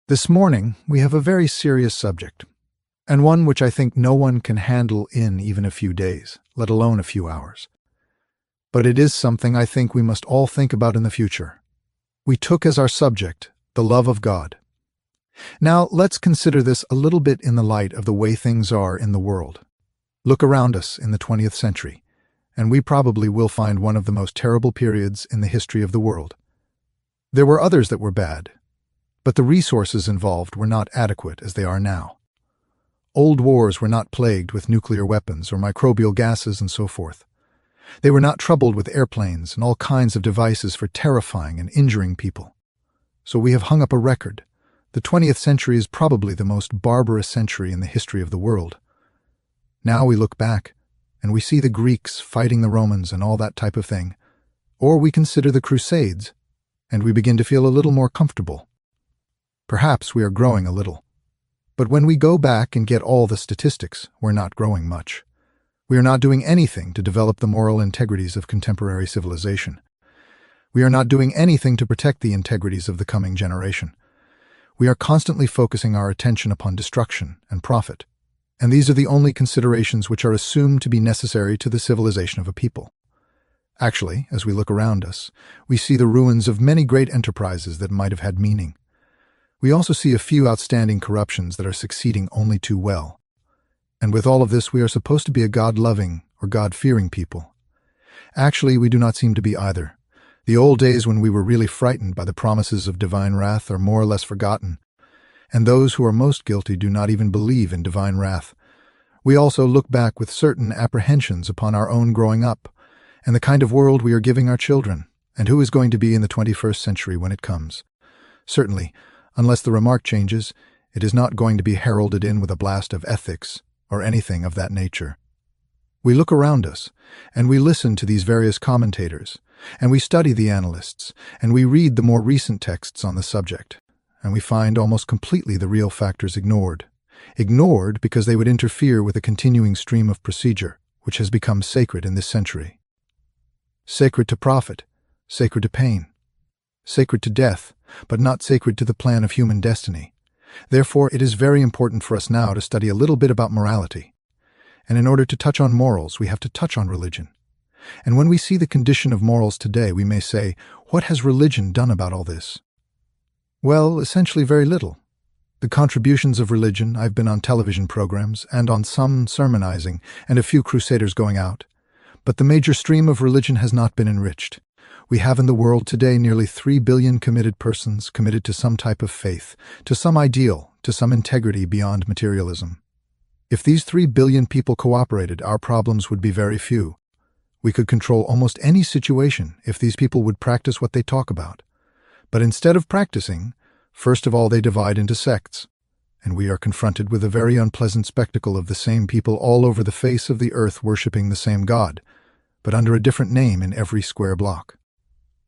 This morning, we have a very serious subject, and one which I think no one can handle in even a few days, let alone a few hours. But it is something I think we must all think about in the future. We took as our subject the love of God. Now, let's consider this a little bit in the light of the way things are in the world. Look around us in the 20th century, and we probably will find one of the most terrible periods in the history of the world. There were others that were bad, but the resources involved were not adequate as they are now. Old wars were not plagued with nuclear weapons or microbial gases and so forth. They were not troubled with airplanes and all kinds of devices for terrifying and injuring people. So we have hung up a record. The 20th century is probably the most barbarous century in the history of the world. Now we look back, and we see the Greeks fighting the Romans and all that type of thing. Or we consider the Crusades, and we begin to feel a little more comfortable. Perhaps we are growing a little. But when we go back and get all the statistics, we're not growing much. We are not doing anything to develop the moral integrities of contemporary civilization. We are not doing anything to protect the integrities of the coming generation. We are constantly focusing our attention upon destruction and profit, and these are the only considerations which are assumed to be necessary to the civilization of a people. Actually, as we look around us, we see the ruins of many great enterprises that might have had meaning. We also see a few outstanding corruptions that are succeeding only too well. And with all of this, we are supposed to be a God-loving or God-fearing people. Actually, we do not seem to be either. The old days when we were really frightened by the promises of divine wrath are more or less forgotten, and those who are most guilty do not even believe in divine wrath. We also look back with certain apprehensions upon our own growing up, and the kind of world we are giving our children, and who is going to be in the 21st century when it comes. Certainly, unless the remark changes, it is not going to be heralded in with a blast of ethics or anything of that nature. We look around us, and we listen to these various commentators, and we study the analysts, and we read the more recent texts on the subject, and we find almost completely the real factors ignored. Ignored because they would interfere with a continuing stream of procedure, which has become sacred in this century. Sacred to profit, sacred to pain, sacred to death, but not sacred to the plan of human destiny. Therefore, it is very important for us now to study a little bit about morality. And in order to touch on morals, we have to touch on religion. And when we see the condition of morals today, we may say, what has religion done about all this? Well, essentially very little. The contributions of religion, I've been on television programs and on some sermonizing and a few crusaders going out. But the major stream of religion has not been enriched. We have in the world today nearly 3 billion committed persons committed to some type of faith, to some ideal, to some integrity beyond materialism. If these 3 billion people cooperated, our problems would be very few. We could control almost any situation if these people would practice what they talk about. But instead of practicing, first of all they divide into sects, and we are confronted with a very unpleasant spectacle of the same people all over the face of the earth worshipping the same God, but under a different name in every square block.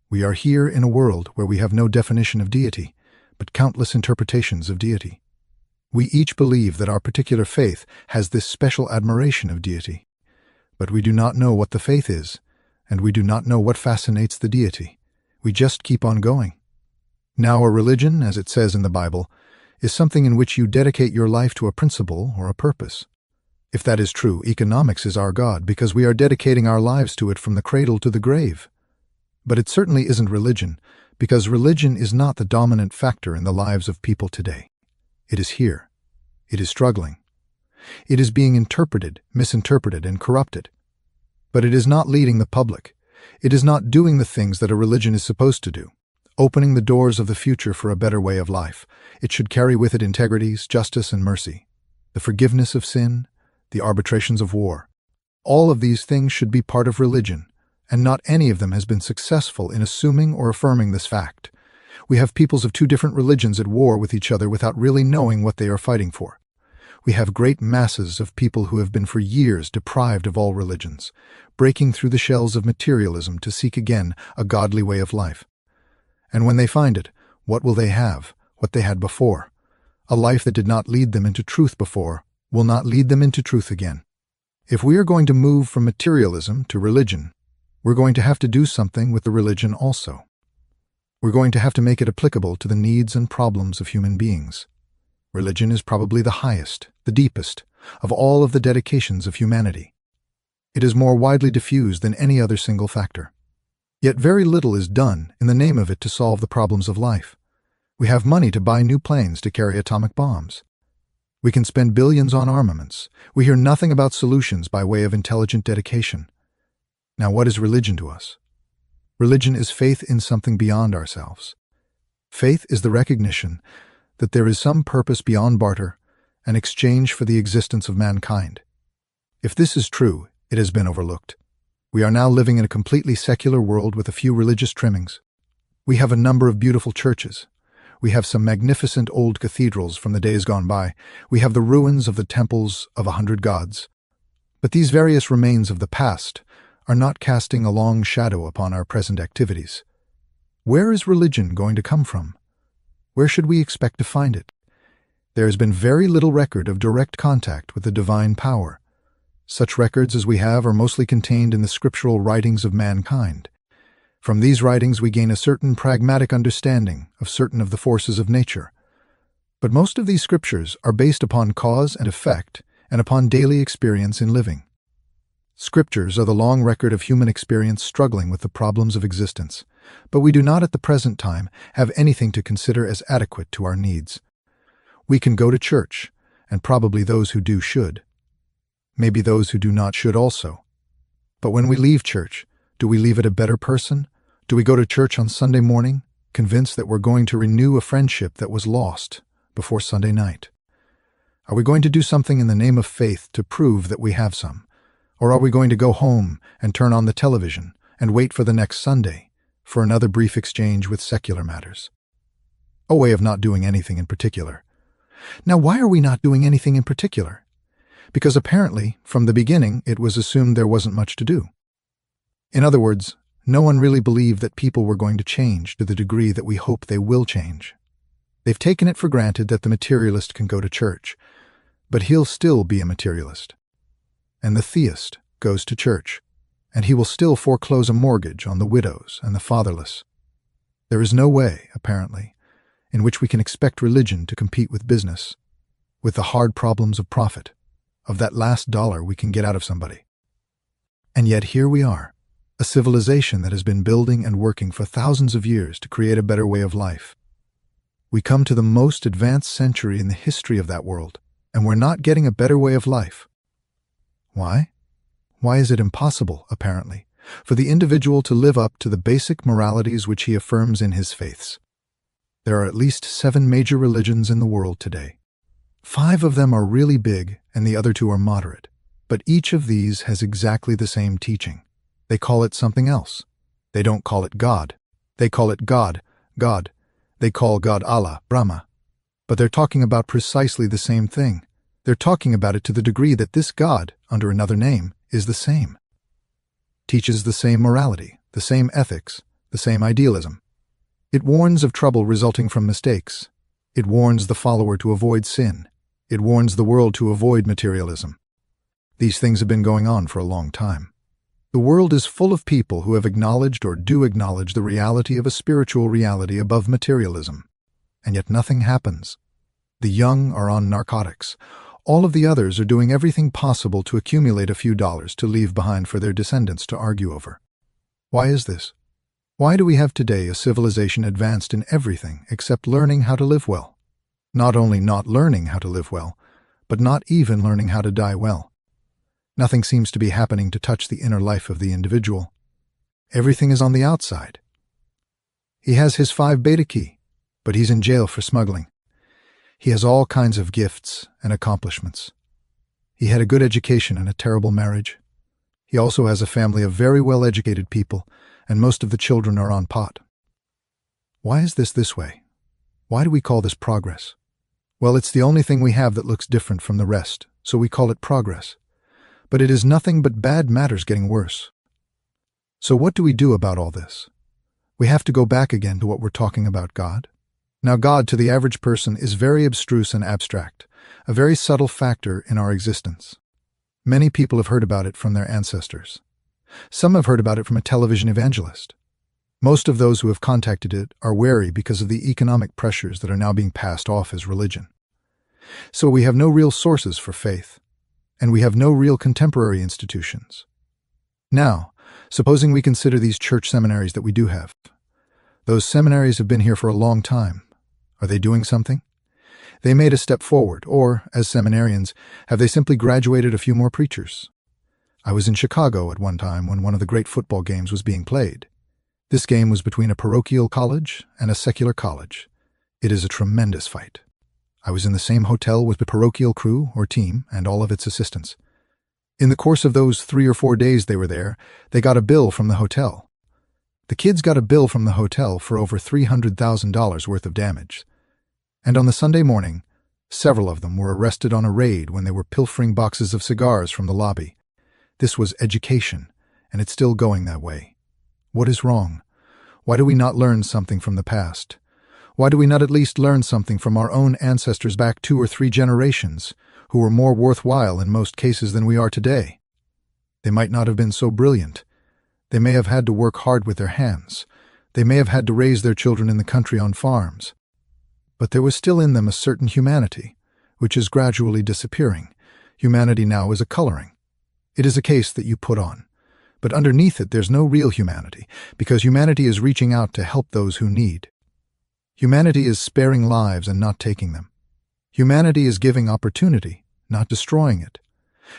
We are here in a world where we have no definition of deity, but countless interpretations of deity. We each believe that our particular faith has this special admiration of deity, but we do not know what the faith is, and we do not know what fascinates the deity. We just keep on going. Now a religion, as it says in the Bible, is something in which you dedicate your life to a principle or a purpose. If that is true, economics is our God because we are dedicating our lives to it from the cradle to the grave. But it certainly isn't religion, because religion is not the dominant factor in the lives of people today. It is here. It is struggling. It is being interpreted, misinterpreted, and corrupted. But it is not leading the public. It is not doing the things that a religion is supposed to do, opening the doors of the future for a better way of life. It should carry with it integrities, justice, and mercy, the forgiveness of sin, the arbitrations of war. All of these things should be part of religion, and not any of them has been successful in assuming or affirming this fact. We have peoples of two different religions at war with each other without really knowing what they are fighting for. We have great masses of people who have been for years deprived of all religions, breaking through the shells of materialism to seek again a godly way of life. And when they find it, what will they have? What they had before. A life that did not lead them into truth before will not lead them into truth again. If we are going to move from materialism to religion, we're going to have to do something with the religion also. We're going to have to make it applicable to the needs and problems of human beings. Religion is probably the highest, the deepest, of all of the dedications of humanity. It is more widely diffused than any other single factor. Yet very little is done in the name of it to solve the problems of life. We have money to buy new planes to carry atomic bombs. We can spend billions on armaments. We hear nothing about solutions by way of intelligent dedication. Now, what is religion to us? Religion is faith in something beyond ourselves. Faith is the recognition that there is some purpose beyond barter and exchange for the existence of mankind. If this is true, it has been overlooked. We are now living in a completely secular world with a few religious trimmings. We have a number of beautiful churches. We have some magnificent old cathedrals from the days gone by. We have the ruins of the temples of 100 gods. But these various remains of the past are not casting a long shadow upon our present activities. Where is religion going to come from? Where should we expect to find it? There has been very little record of direct contact with the divine power. Such records as we have are mostly contained in the scriptural writings of mankind. From these writings we gain a certain pragmatic understanding of certain of the forces of nature. But most of these scriptures are based upon cause and effect and upon daily experience in living. Scriptures are the long record of human experience struggling with the problems of existence, but we do not at the present time have anything to consider as adequate to our needs. We can go to church, and probably those who do should. Maybe those who do not should also. But when we leave church, do we leave it a better person? Do we go to church on Sunday morning, convinced that we're going to renew a friendship that was lost before Sunday night? Are we going to do something in the name of faith to prove that we have some? Or are we going to go home and turn on the television and wait for the next Sunday for another brief exchange with secular matters? A way of not doing anything in particular. Now, why are we not doing anything in particular? Because apparently, from the beginning, it was assumed there wasn't much to do. In other words, no one really believed that people were going to change to the degree that we hope they will change. They've taken it for granted that the materialist can go to church, but he'll still be a materialist. And the theist goes to church, and he will still foreclose a mortgage on the widows and the fatherless. There is no way, apparently, in which we can expect religion to compete with business, with the hard problems of profit, of that last dollar we can get out of somebody. And yet here we are, a civilization that has been building and working for thousands of years to create a better way of life. We come to the most advanced century in the history of that world, and we're not getting a better way of life. Why? Why is it impossible, apparently, for the individual to live up to the basic moralities which he affirms in his faiths? There are at least 7 major religions in the world today. 5 of them are really big, and the other 2 are moderate. But each of these has exactly the same teaching. They call it something else. They don't call it God. They call it God, God. They call God Allah, Brahma. But they're talking about precisely the same thing. They're talking about it to the degree that this God, under another name, is the same. Teaches the same morality, the same ethics, the same idealism. It warns of trouble resulting from mistakes. It warns the follower to avoid sin. It warns the world to avoid materialism. These things have been going on for a long time. The world is full of people who have acknowledged or do acknowledge the reality of a spiritual reality above materialism. And yet nothing happens. The young are on narcotics. All of the others are doing everything possible to accumulate a few dollars to leave behind for their descendants to argue over. Why is this? Why do we have today a civilization advanced in everything except learning how to live well? Not only not learning how to live well, but not even learning how to die well. Nothing seems to be happening to touch the inner life of the individual. Everything is on the outside. He has his 5 beta key, but he's in jail for smuggling. He has all kinds of gifts and accomplishments. He had a good education and a terrible marriage. He also has a family of very well-educated people, and most of the children are on pot. Why is this way? Why do we call this progress? Well, it's the only thing we have that looks different from the rest, so we call it progress. But it is nothing but bad matters getting worse. So what do we do about all this? We have to go back again to what we're talking about God. Now God, to the average person, is very abstruse and abstract, a very subtle factor in our existence. Many people have heard about it from their ancestors. Some have heard about it from a television evangelist. Most of those who have contacted it are wary because of the economic pressures that are now being passed off as religion. So we have no real sources for faith, and we have no real contemporary institutions. Now, supposing we consider these church seminaries that we do have. Those seminaries have been here for a long time. Are they doing something? They made a step forward, or, as seminarians, have they simply graduated a few more preachers? I was in Chicago at one time when one of the great football games was being played. This game was between a parochial college and a secular college. It is a tremendous fight. I was in the same hotel with the parochial crew, or team, and all of its assistants. In the course of those 3 or 4 days they were there, they got a bill from the hotel. The kids got a bill from the hotel for over $300,000 worth of damage. And on the Sunday morning, several of them were arrested on a raid when they were pilfering boxes of cigars from the lobby. This was education, and it's still going that way. What is wrong? Why do we not learn something from the past? Why do we not at least learn something from our own ancestors back 2 or 3 generations, who were more worthwhile in most cases than we are today? They might not have been so brilliant. They may have had to work hard with their hands. They may have had to raise their children in the country on farms. But there was still in them a certain humanity, which is gradually disappearing. Humanity now is a coloring. It is a case that you put on. But underneath it there's no real humanity, because humanity is reaching out to help those who need. Humanity is sparing lives and not taking them. Humanity is giving opportunity, not destroying it.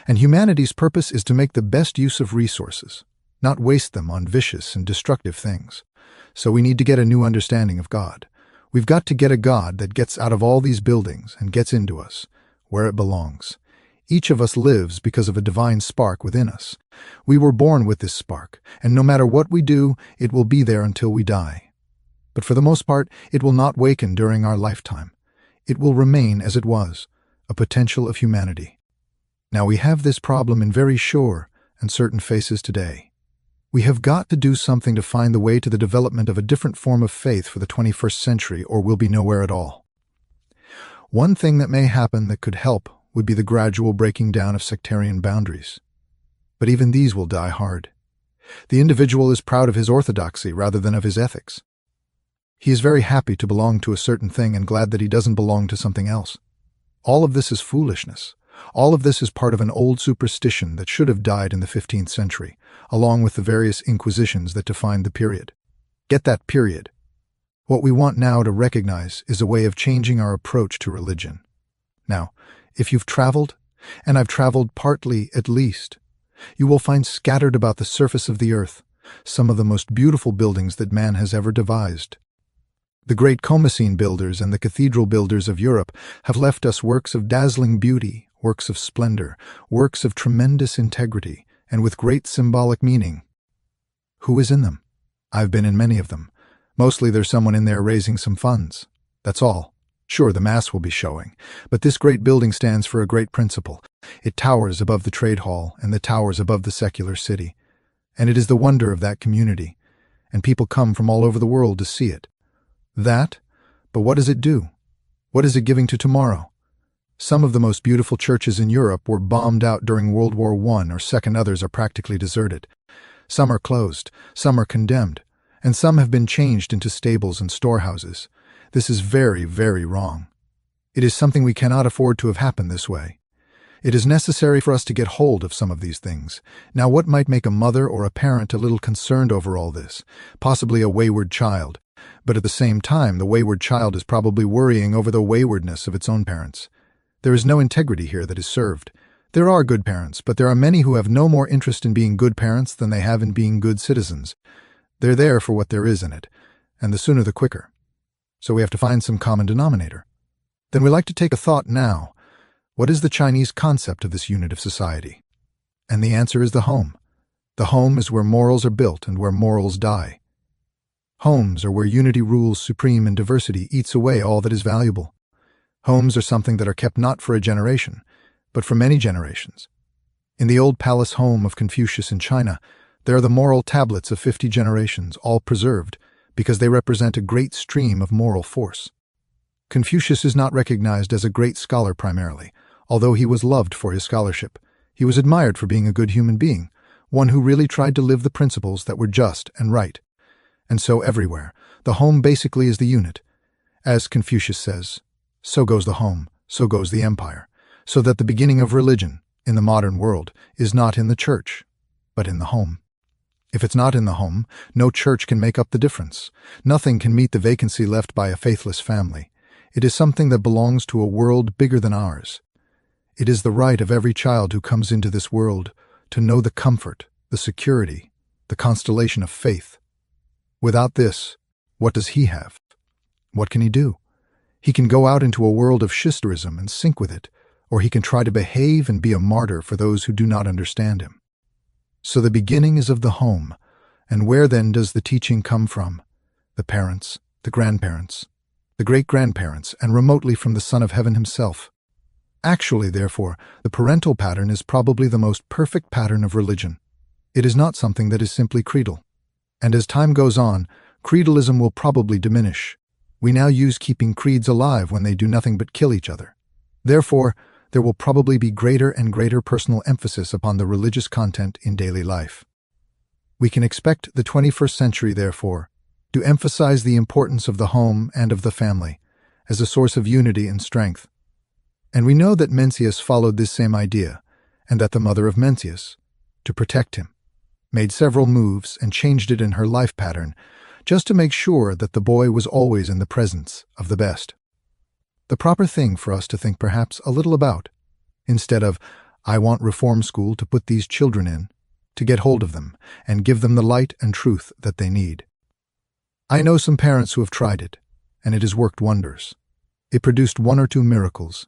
And humanity's purpose is to make the best use of resources, not waste them on vicious and destructive things. So we need to get a new understanding of God. We've got to get a God that gets out of all these buildings and gets into us, where it belongs. Each of us lives because of a divine spark within us. We were born with this spark, and no matter what we do, it will be there until we die. But for the most part, it will not waken during our lifetime. It will remain as it was, a potential of humanity. Now we have this problem in very sure and certain faces today. We have got to do something to find the way to the development of a different form of faith for the 21st century, or we'll be nowhere at all. One thing that may happen that could help would be the gradual breaking down of sectarian boundaries. But even these will die hard. The individual is proud of his orthodoxy rather than of his ethics. He is very happy to belong to a certain thing and glad that he doesn't belong to something else. All of this is foolishness. All of this is part of an old superstition that should have died in the 15th century, along with the various inquisitions that defined the period. Get that period. What we want now to recognize is a way of changing our approach to religion. Now, if you've traveled, and I've traveled partly at least, you will find scattered about the surface of the earth some of the most beautiful buildings that man has ever devised. The great Comacene builders and the cathedral builders of Europe have left us works of dazzling beauty, works of splendor, works of tremendous integrity, and with great symbolic meaning. Who is in them? I've been in many of them. Mostly there's someone in there raising some funds. That's all. Sure, the mass will be showing, but this great building stands for a great principle. It towers above the trade hall and the towers above the secular city. And it is the wonder of that community, and people come from all over the world to see it. That, but what does it do? What is it giving to tomorrow? Some of the most beautiful churches in Europe were bombed out during World War I or II. Others are practically deserted. Some are closed, some are condemned, and some have been changed into stables and storehouses. This is very, very wrong. It is something we cannot afford to have happen this way. It is necessary for us to get hold of some of these things. Now, what might make a mother or a parent a little concerned over all this? Possibly a wayward child. But at the same time, the wayward child is probably worrying over the waywardness of its own parents. There is no integrity here that is served. There are good parents, but there are many who have no more interest in being good parents than they have in being good citizens. They're there for what there is in it, and the sooner the quicker. So we have to find some common denominator. Then we like to take a thought now. What is the Chinese concept of this unit of society? And the answer is the home. The home is where morals are built and where morals die. Homes are where unity rules supreme and diversity eats away all that is valuable. Homes are something that are kept not for a generation, but for many generations. In the old palace home of Confucius in China, there are the moral tablets of 50 generations, all preserved, because they represent a great stream of moral force. Confucius is not recognized as a great scholar primarily, although he was loved for his scholarship. He was admired for being a good human being, one who really tried to live the principles that were just and right. And so everywhere, the home basically is the unit. As Confucius says, so goes the home, so goes the empire. So that the beginning of religion, in the modern world, is not in the church, but in the home. If it's not in the home, no church can make up the difference. Nothing can meet the vacancy left by a faithless family. It is something that belongs to a world bigger than ours. It is the right of every child who comes into this world to know the comfort, the security, the constellation of faith. Without this, what does he have? What can he do? He can go out into a world of schisterism and sink with it, or he can try to behave and be a martyr for those who do not understand him. So the beginning is of the home, and where then does the teaching come from? The parents, the grandparents, the great-grandparents, and remotely from the Son of Heaven himself. Actually, therefore, the parental pattern is probably the most perfect pattern of religion. It is not something that is simply creedal. And as time goes on, creedalism will probably diminish. We now use keeping creeds alive when they do nothing but kill each other. Therefore, there will probably be greater and greater personal emphasis upon the religious content in daily life. We can expect the 21st century, therefore, to emphasize the importance of the home and of the family as a source of unity and strength. And we know that Mencius followed this same idea, and that the mother of Mencius, to protect him, made several moves and changed it in her life pattern just to make sure that the boy was always in the presence of the best. The proper thing for us to think perhaps a little about, instead of, I want reform school to put these children in, to get hold of them and give them the light and truth that they need. I know some parents who have tried it, and it has worked wonders. It produced 1 or 2 miracles.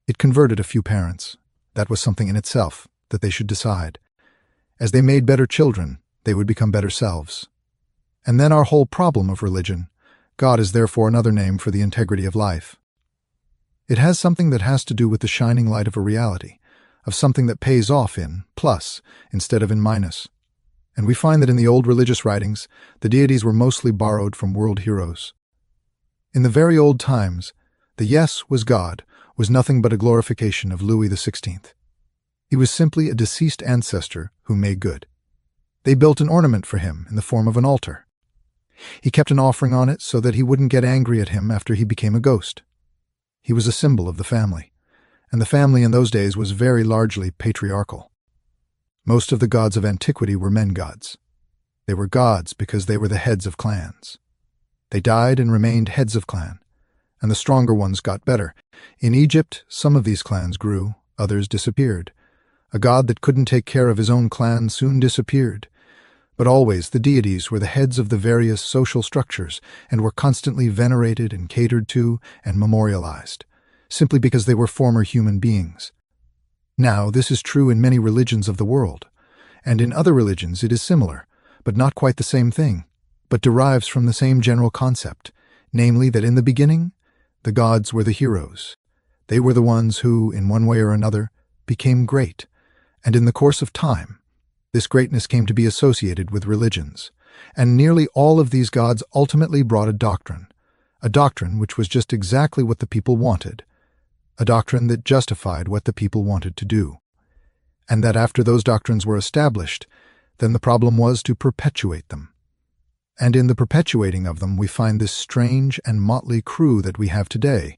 It converted a few parents. That was something in itself that they should decide. As they made better children, they would become better selves. And then our whole problem of religion, God is therefore another name for the integrity of life. It has something that has to do with the shining light of a reality, of something that pays off in plus instead of in minus. And we find that in the old religious writings, the deities were mostly borrowed from world heroes. In the very old times, the yes was God was nothing but a glorification of Louis XVI. He was simply a deceased ancestor who made good. They built an ornament for him in the form of an altar. He kept an offering on it so that he wouldn't get angry at him after he became a ghost. He was a symbol of the family, and the family in those days was very largely patriarchal. Most of the gods of antiquity were men gods. They were gods because they were the heads of clans. They died and remained heads of clan, and the stronger ones got better. In Egypt, some of these clans grew, others disappeared. A god that couldn't take care of his own clan soon disappeared. But always the deities were the heads of the various social structures and were constantly venerated and catered to and memorialized, simply because they were former human beings. Now, this is true in many religions of the world, and in other religions it is similar, but not quite the same thing, but derives from the same general concept, namely that in the beginning, the gods were the heroes. They were the ones who, in one way or another, became great, and in the course of time, this greatness came to be associated with religions, and nearly all of these gods ultimately brought a doctrine which was just exactly what the people wanted, a doctrine that justified what the people wanted to do, and that after those doctrines were established, then the problem was to perpetuate them. And in the perpetuating of them we find this strange and motley crew that we have today,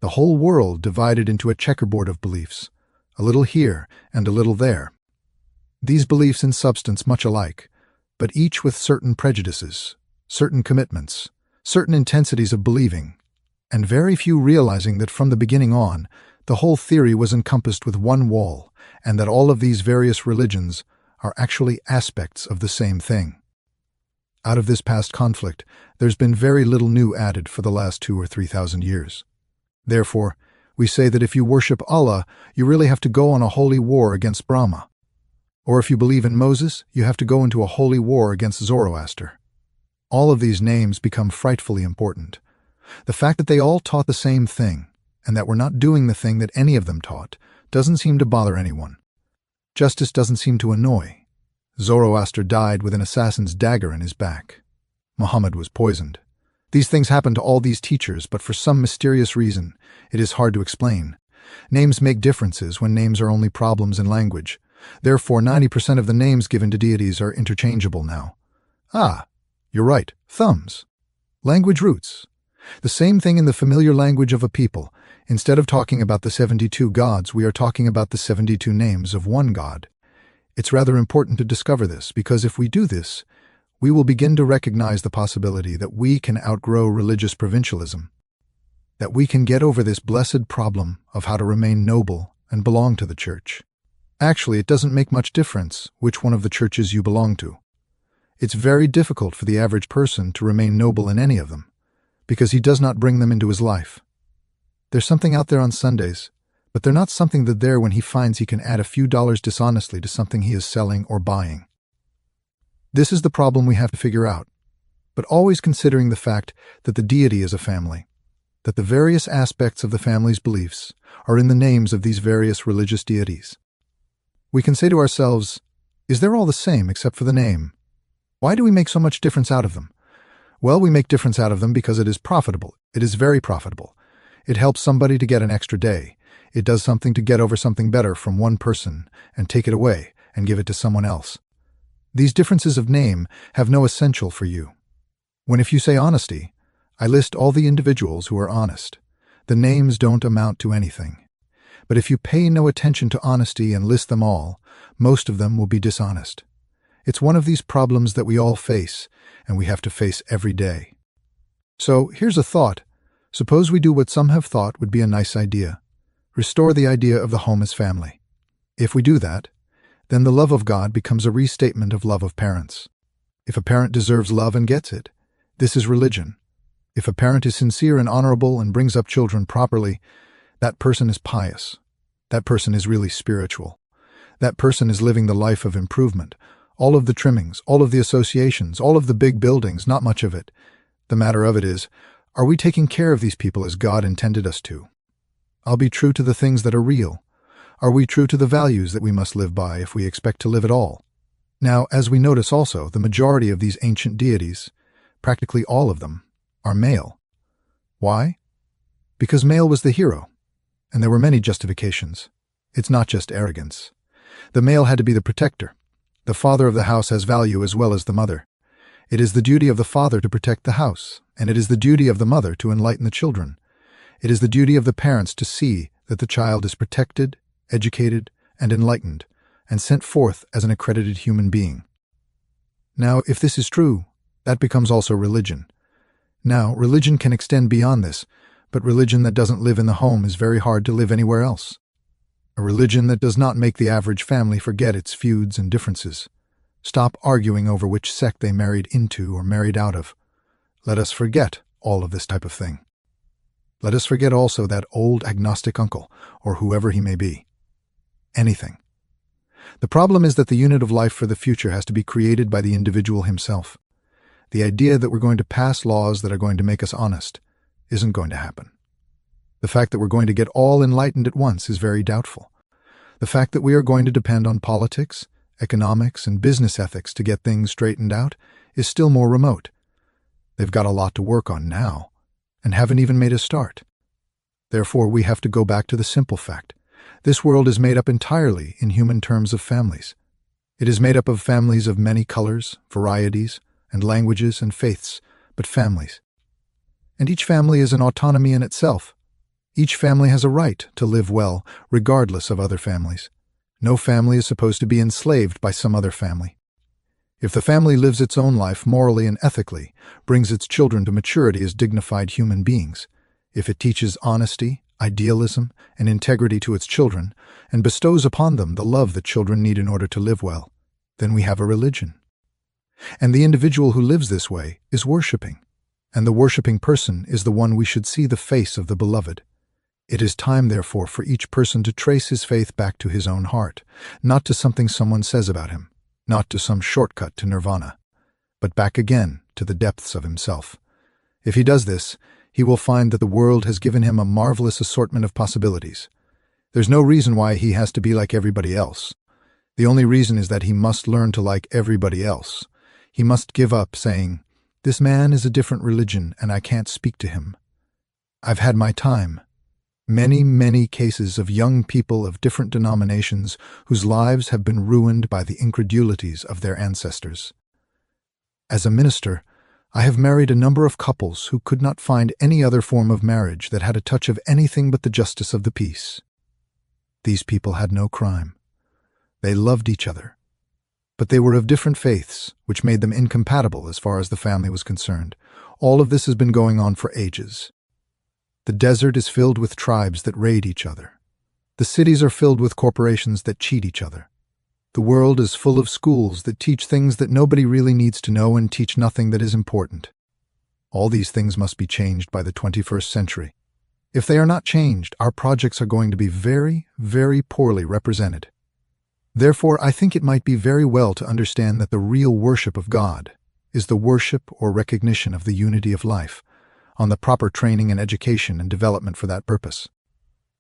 the whole world divided into a checkerboard of beliefs, a little here and a little there. These beliefs in substance much alike, but each with certain prejudices, certain commitments, certain intensities of believing, and very few realizing that from the beginning on, the whole theory was encompassed with one wall, and that all of these various religions are actually aspects of the same thing. Out of this past conflict, there's been very little new added for the last 2,000 or 3,000 years. Therefore, we say that if you worship Allah, you really have to go on a holy war against Brahma. Or if you believe in Moses, you have to go into a holy war against Zoroaster. All of these names become frightfully important. The fact that they all taught the same thing, and that we're not doing the thing that any of them taught, doesn't seem to bother anyone. Justice doesn't seem to annoy. Zoroaster died with an assassin's dagger in his back. Muhammad was poisoned. These things happen to all these teachers, but for some mysterious reason, it is hard to explain. Names make differences when names are only problems in language. Therefore, 90% of the names given to deities are interchangeable now. Ah, You're right, thumbs. Language roots. The same thing in the familiar language of a people. Instead of talking about the 72 gods, we are talking about the 72 names of one God. It's rather important to discover this, because if we do this, we will begin to recognize the possibility that we can outgrow religious provincialism, that we can get over this blessed problem of how to remain noble and belong to the church. Actually, it doesn't make much difference which one of the churches you belong to. It's very difficult for the average person to remain noble in any of them, because he does not bring them into his life. There's something out there on Sundays, but they're not something that there when he finds he can add a few dollars dishonestly to something he is selling or buying. This is the problem we have to figure out, but always considering the fact that the deity is a family, that the various aspects of the family's beliefs are in the names of these various religious deities. We can say to ourselves, is they're all the same except for the name? Why do we make so much difference out of them? Well, we make difference out of them because it is profitable. It is very profitable. It helps somebody to get an extra day. It does something to get over something better from one person and take it away and give it to someone else. These differences of name have no essential for you. When if you say honesty, I list all the individuals who are honest. The names don't amount to anything. But if you pay no attention to honesty and list them all, most of them will be dishonest. It's one of these problems that we all face, and we have to face every day. So here's a thought. Suppose we do what some have thought would be a nice idea. Restore the idea of the home as family. If we do that, then the love of God becomes a restatement of love of parents. If a parent deserves love and gets it, this is religion. If a parent is sincere and honorable and brings up children properly, that person is pious. That person is really spiritual. That person is living the life of improvement. All of the trimmings, all of the associations, all of the big buildings, not much of it. The matter of it is, are we taking care of these people as God intended us to? I'll be true to the things that are real. Are we true to the values that we must live by if we expect to live at all? Now, as we notice also, the majority of these ancient deities, practically all of them, are male. Why? Because male was the hero, and there were many justifications. It's not just arrogance. The male had to be the protector. The father of the house has value as well as the mother. It is the duty of the father to protect the house, and it is the duty of the mother to enlighten the children. It is the duty of the parents to see that the child is protected, educated, and enlightened, and sent forth as an accredited human being. Now, if this is true, that becomes also religion. Now, religion can extend beyond this, but religion that doesn't live in the home is very hard to live anywhere else. A religion that does not make the average family forget its feuds and differences. Stop arguing over which sect they married into or married out of. Let us forget all of this type of thing. Let us forget also that old agnostic uncle, or whoever he may be. Anything. The problem is that the unit of life for the future has to be created by the individual himself. The idea that we're going to pass laws that are going to make us honest isn't going to happen. The fact that we're going to get all enlightened at once is very doubtful. The fact that we are going to depend on politics, economics, and business ethics to get things straightened out is still more remote. They've got a lot to work on now, and haven't even made a start. Therefore, we have to go back to the simple fact. This world is made up entirely in human terms of families. It is made up of families of many colors, varieties, and languages and faiths, but families. And each family is an autonomy in itself. Each family has a right to live well, regardless of other families. No family is supposed to be enslaved by some other family. If the family lives its own life morally and ethically, brings its children to maturity as dignified human beings, if it teaches honesty, idealism, and integrity to its children, and bestows upon them the love that children need in order to live well, then we have a religion. And the individual who lives this way is worshiping, and the worshiping person is the one we should see the face of the beloved. It is time, therefore, for each person to trace his faith back to his own heart, not to something someone says about him, not to some shortcut to nirvana, but back again to the depths of himself. If he does this, he will find that the world has given him a marvelous assortment of possibilities. There's no reason why he has to be like everybody else. The only reason is that he must learn to like everybody else. He must give up saying, "This man is a different religion and I can't speak to him." I've had my time. Many, many cases of young people of different denominations whose lives have been ruined by the incredulities of their ancestors. As a minister, I have married a number of couples who could not find any other form of marriage that had a touch of anything but the justice of the peace. These people had no crime. They loved each other. But they were of different faiths, which made them incompatible as far as the family was concerned. All of this has been going on for ages. The desert is filled with tribes that raid each other. The cities are filled with corporations that cheat each other. The world is full of schools that teach things that nobody really needs to know and teach nothing that is important. All these things must be changed by the 21st century. If they are not changed, our projects are going to be very, very poorly represented. Therefore, I think it might be very well to understand that the real worship of God is the worship or recognition of the unity of life, on the proper training and education and development for that purpose.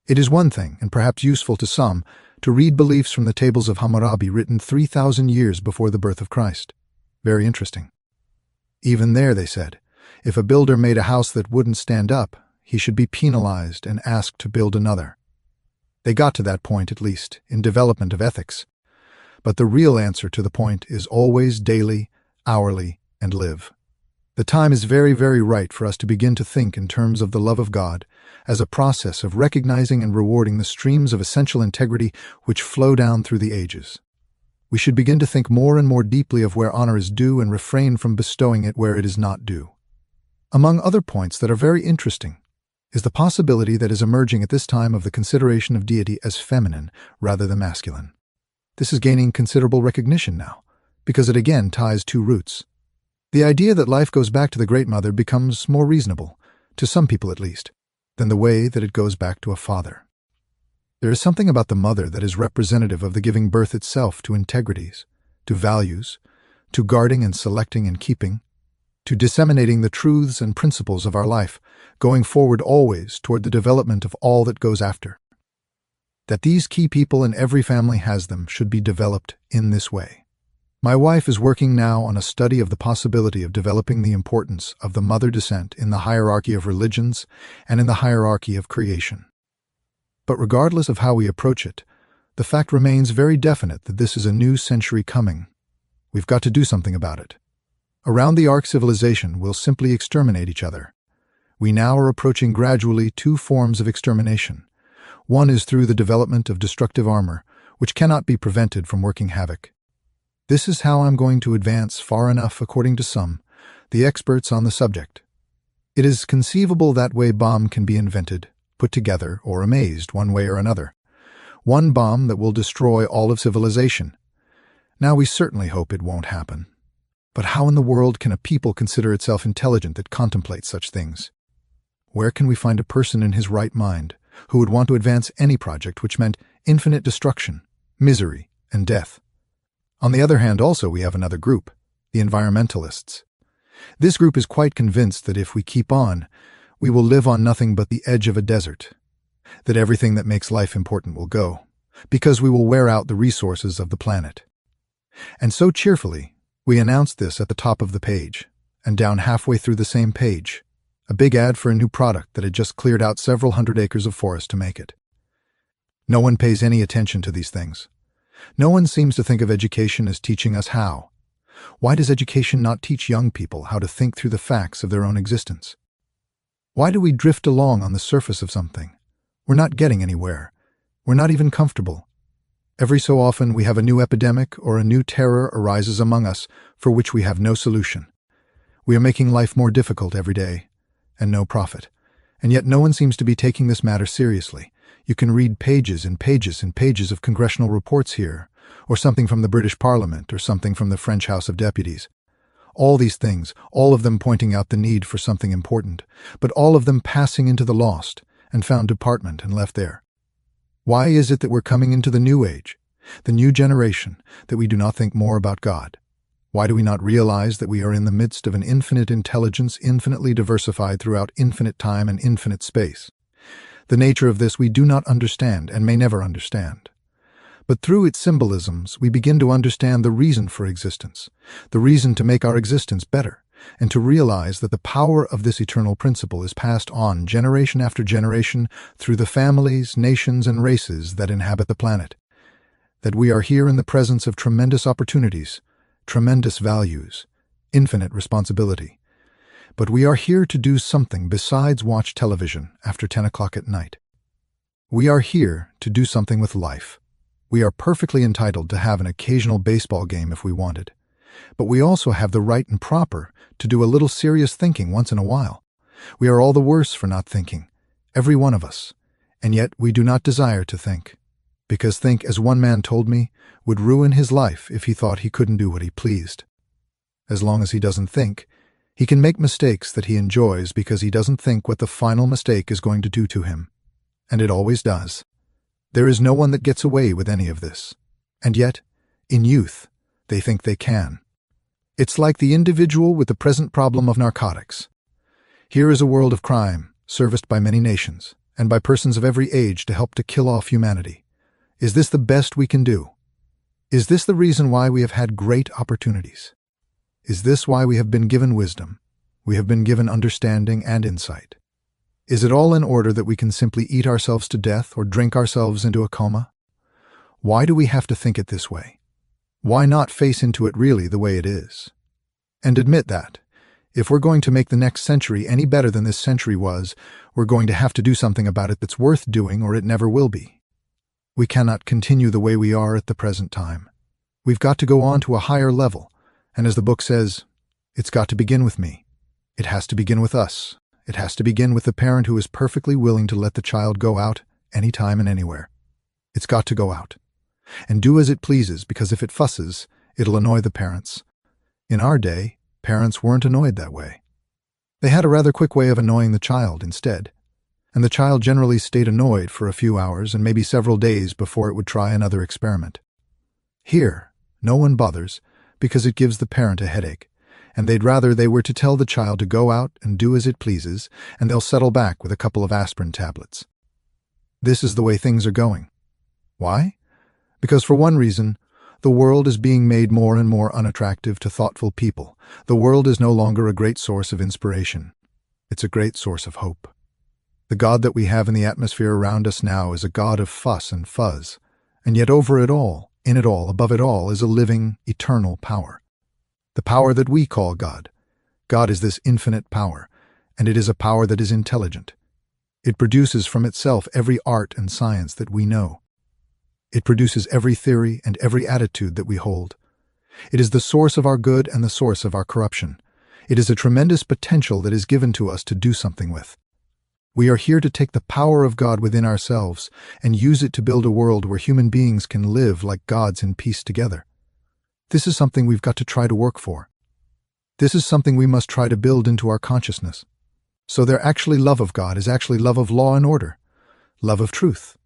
It is one thing, and perhaps useful to some, to read beliefs from the tables of Hammurabi written 3,000 years before the birth of Christ. Very interesting. Even there, they said, if a builder made a house that wouldn't stand up, he should be penalized and asked to build another. They got to that point, at least, in development of ethics. But the real answer to the point is always daily, hourly, and live. The time is very, very right for us to begin to think in terms of the love of God as a process of recognizing and rewarding the streams of essential integrity which flow down through the ages. We should begin to think more and more deeply of where honor is due and refrain from bestowing it where it is not due. Among other points that are very interesting is the possibility that is emerging at this time of the consideration of deity as feminine rather than masculine. This is gaining considerable recognition now, because it again ties two roots. The idea that life goes back to the Great Mother becomes more reasonable, to some people at least, than the way that it goes back to a father. There is something about the mother that is representative of the giving birth itself to integrities, to values, to guarding and selecting and keeping, to disseminating the truths and principles of our life, going forward always toward the development of all that goes after. That these key people in every family has them should be developed in this way. My wife is working now on a study of the possibility of developing the importance of the mother descent in the hierarchy of religions and in the hierarchy of creation. But regardless of how we approach it, the fact remains very definite that this is a new century coming. We've got to do something about it. Around the Ark civilization, we'll simply exterminate each other. We now are approaching gradually two forms of extermination. One is through the development of destructive armor, which cannot be prevented from working havoc. This is how I'm going to advance far enough, according to some, the experts on the subject. It is conceivable that way bomb can be invented, put together, or amazed one way or another. One bomb that will destroy all of civilization. Now we certainly hope it won't happen. But how in the world can a people consider itself intelligent that contemplates such things? Where can we find a person in his right mind who would want to advance any project which meant infinite destruction, misery, and death? On the other hand, also, we have another group, the environmentalists. This group is quite convinced that if we keep on, we will live on nothing but the edge of a desert, that everything that makes life important will go, because we will wear out the resources of the planet. And so cheerfully, we announce this at the top of the page, and down halfway through the same page, a big ad for a new product that had just cleared out several hundred acres of forest to make it. No one pays any attention to these things. No one seems to think of education as teaching us how. Why does education not teach young people how to think through the facts of their own existence? Why do we drift along on the surface of something? We're not getting anywhere. We're not even comfortable. Every so often we have a new epidemic or a new terror arises among us for which we have no solution. We are making life more difficult every day, and no profit. And yet no one seems to be taking this matter seriously. You can read pages and pages and pages of congressional reports here, or something from the British Parliament, or something from the French House of Deputies. All these things, all of them pointing out the need for something important, but all of them passing into the lost and found department and left there. Why is it that we're coming into the new age, the new generation, that we do not think more about God? Why do we not realize that we are in the midst of an infinite intelligence infinitely diversified throughout infinite time and infinite space? The nature of this we do not understand and may never understand. But through its symbolisms, we begin to understand the reason for existence, the reason to make our existence better, and to realize that the power of this eternal principle is passed on generation after generation through the families, nations, and races that inhabit the planet. That we are here in the presence of tremendous opportunities, tremendous values, infinite responsibility, But we are here to do something besides watch television after 10 o'clock at night. We are here to do something with life. We are perfectly entitled to have an occasional baseball game if we wanted. But we also have the right and proper to do a little serious thinking once in a while. We are all the worse for not thinking, every one of us, and yet we do not desire to think. Because think, as one man told me, would ruin his life if he thought he couldn't do what he pleased. As long as he doesn't think, he can make mistakes that he enjoys because he doesn't think what the final mistake is going to do to him. And it always does. There is no one that gets away with any of this. And yet, in youth, they think they can. It's like the individual with the present problem of narcotics. Here is a world of crime, serviced by many nations, and by persons of every age to help to kill off humanity. Is this the best we can do? Is this the reason why we have had great opportunities? Is this why we have been given wisdom? We have been given understanding and insight. Is it all in order that we can simply eat ourselves to death or drink ourselves into a coma? Why do we have to think it this way? Why not face into it really the way it is? And admit that, if we're going to make the next century any better than this century was, we're going to have to do something about it that's worth doing, or it never will be. We cannot continue the way we are at the present time. We've got to go on to a higher level, and as the book says, it's got to begin with me. It has to begin with us. It has to begin with the parent who is perfectly willing to let the child go out anytime and anywhere. It's got to go out and do as it pleases, because if it fusses, it'll annoy the parents. In our day, parents weren't annoyed that way. They had a rather quick way of annoying the child instead, and the child generally stayed annoyed for a few hours and maybe several days before it would try another experiment. Here, no one bothers because it gives the parent a headache, and they'd rather they were to tell the child to go out and do as it pleases, and they'll settle back with a couple of aspirin tablets. This is the way things are going. Why? Because for one reason, the world is being made more and more unattractive to thoughtful people. The world is no longer a great source of inspiration. It's a great source of hope. The God that we have in the atmosphere around us now is a God of fuss and fuzz, and yet over it all, in it all, above it all, is a living, eternal power. The power that we call God. God is this infinite power, and it is a power that is intelligent. It produces from itself every art and science that we know. It produces every theory and every attitude that we hold. It is the source of our good and the source of our corruption. It is a tremendous potential that is given to us to do something with. We are here to take the power of God within ourselves and use it to build a world where human beings can live like gods in peace together. This is something we've got to try to work for. This is something we must try to build into our consciousness. So their actually love of God is actually love of law and order, love of truth,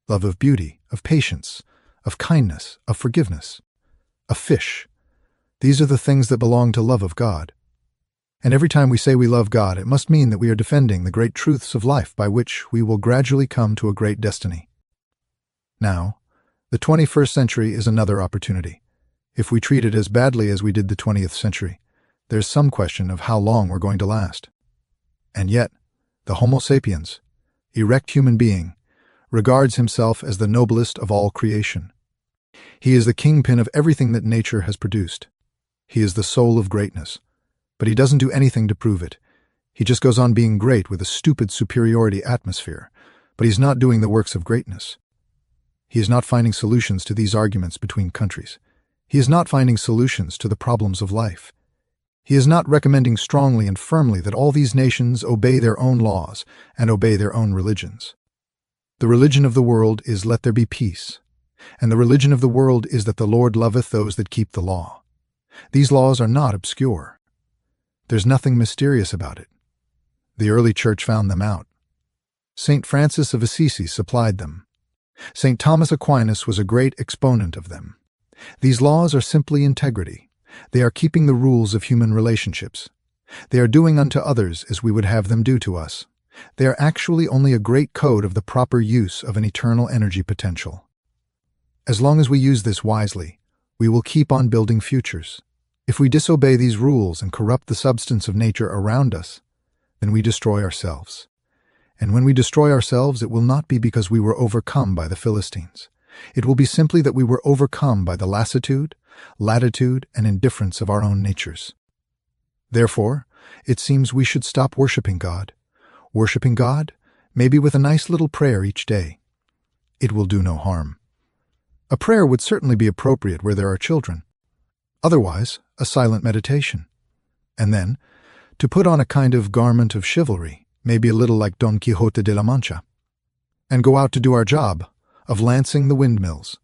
love of beauty, of patience, of kindness, of forgiveness, of fish. These are the things that belong to love of God. And every time we say we love God, it must mean that we are defending the great truths of life by which we will gradually come to a great destiny. Now, the 21st century is another opportunity. If we treat it as badly as we did the 20th century, there's some question of how long we're going to last. And yet, the Homo sapiens, erect human being, regards himself as the noblest of all creation. He is the kingpin of everything that nature has produced. He is the soul of greatness. But he doesn't do anything to prove it. He just goes on being great with a stupid superiority atmosphere, but he's not doing the works of greatness. He is not finding solutions to these arguments between countries. He is not finding solutions to the problems of life. He is not recommending strongly and firmly that all these nations obey their own laws and obey their own religions. The religion of the world is let there be peace, and the religion of the world is that the Lord loveth those that keep the law. These laws are not obscure. There's nothing mysterious about it. The early church found them out. St. Francis of Assisi supplied them. St. Thomas Aquinas was a great exponent of them. These laws are simply integrity. They are keeping the rules of human relationships. They are doing unto others as we would have them do to us. They are actually only a great code of the proper use of an eternal energy potential. As long as we use this wisely, we will keep on building futures. If we disobey these rules and corrupt the substance of nature around us, then we destroy ourselves. And when we destroy ourselves, it will not be because we were overcome by the Philistines. It will be simply that we were overcome by the lassitude, latitude, and indifference of our own natures. Therefore, it seems we should stop worshiping God. Worshiping God? Maybe with a nice little prayer each day. It will do no harm. A prayer would certainly be appropriate where there are children. Otherwise, a silent meditation. And then, to put on a kind of garment of chivalry, maybe a little like Don Quixote de la Mancha, and go out to do our job of lancing the windmills.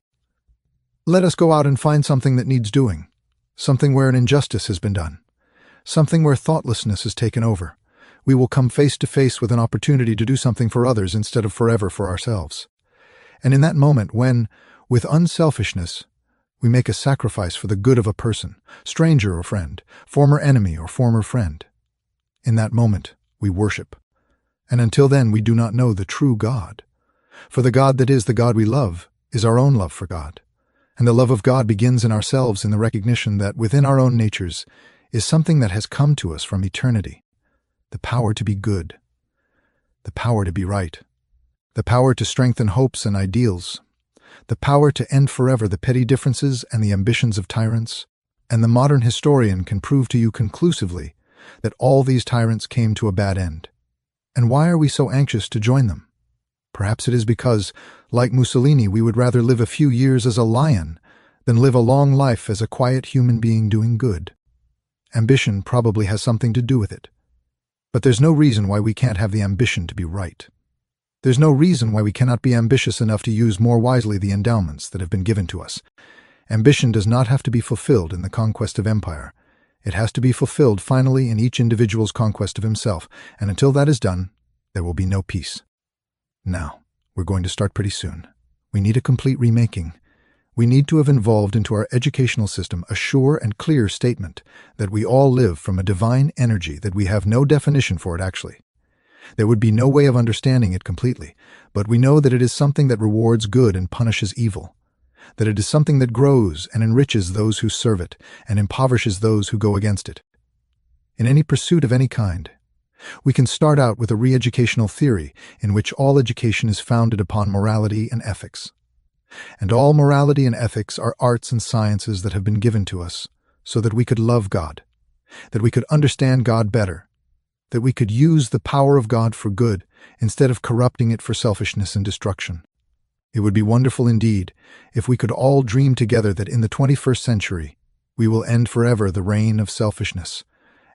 Let us go out and find something that needs doing, something where an injustice has been done, something where thoughtlessness has taken over. We will come face to face with an opportunity to do something for others instead of forever for ourselves. And in that moment when, with unselfishness, we make a sacrifice for the good of a person, stranger or friend, former enemy or former friend, in that moment we worship. And until then we do not know the true God. For the God that is the God we love is our own love for God. And the love of God begins in ourselves in the recognition that within our own natures is something that has come to us from eternity. The power to be good. The power to be right. The power to strengthen hopes and ideals. The power to end forever the petty differences and the ambitions of tyrants. And the modern historian can prove to you conclusively that all these tyrants came to a bad end. And why are we so anxious to join them? Perhaps it is because, like Mussolini, we would rather live a few years as a lion than live a long life as a quiet human being doing good. Ambition probably has something to do with it. But there's no reason why we can't have the ambition to be right. There's no reason why we cannot be ambitious enough to use more wisely the endowments that have been given to us. Ambition does not have to be fulfilled in the conquest of empire. It has to be fulfilled finally in each individual's conquest of himself, and until that is done, there will be no peace. Now, we're going to start pretty soon. We need a complete remaking. We need to have involved into our educational system a sure and clear statement that we all live from a divine energy, that we have no definition for it actually. There would be no way of understanding it completely, but we know that it is something that rewards good and punishes evil, that it is something that grows and enriches those who serve it and impoverishes those who go against it. In any pursuit of any kind, we can start out with a re-educational theory in which all education is founded upon morality and ethics. And all morality and ethics are arts and sciences that have been given to us so that we could love God, that we could understand God better, that we could use the power of God for good instead of corrupting it for selfishness and destruction. It would be wonderful indeed if we could all dream together that in the 21st century we will end forever the reign of selfishness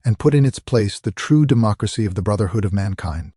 and put in its place the true democracy of the brotherhood of mankind.